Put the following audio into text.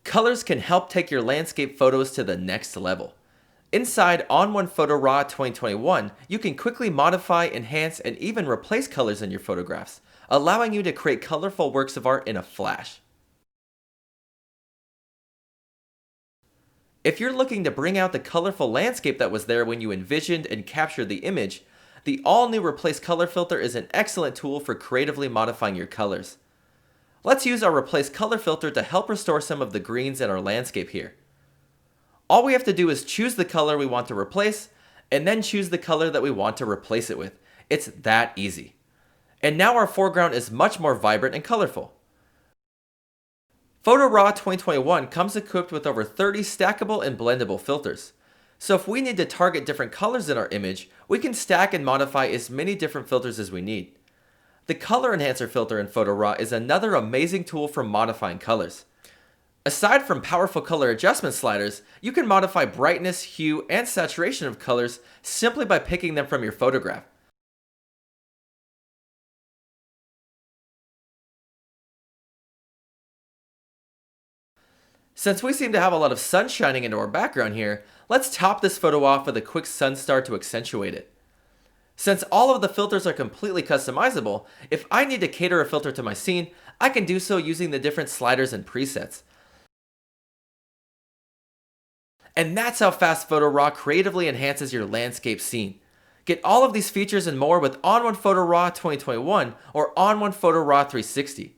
Colors can help take your landscape photos to the next level. Inside ON1 Photo RAW 2021, you can quickly modify, enhance, and even replace colors in your photographs, allowing you to create colorful works of art in a flash. If you're looking to bring out the colorful landscape that was there when you envisioned and captured the image, the all-new Replace Color filter is an excellent tool for creatively modifying your colors. Let's use our Replace Color filter to help restore some of the greens in our landscape here. All we have to do is choose the color we want to replace, and then choose the color that we want to replace it with. It's that easy. And now our foreground is much more vibrant and colorful. Photo RAW 2021 comes equipped with over 30 stackable and blendable filters. So if we need to target different colors in our image, we can stack and modify as many different filters as we need. The Color Enhancer filter in Photo RAW is another amazing tool for modifying colors. Aside from powerful color adjustment sliders, you can modify brightness, hue, and saturation of colors simply by picking them from your photograph. Since we seem to have a lot of sun shining into our background here, let's top this photo off with a quick sun star to accentuate it. Since all of the filters are completely customizable, if I need to cater a filter to my scene, I can do so using the different sliders and presets. And that's how fast Photo RAW creatively enhances your landscape scene. Get all of these features and more with ON1 Photo RAW 2021 or ON1 Photo RAW 360.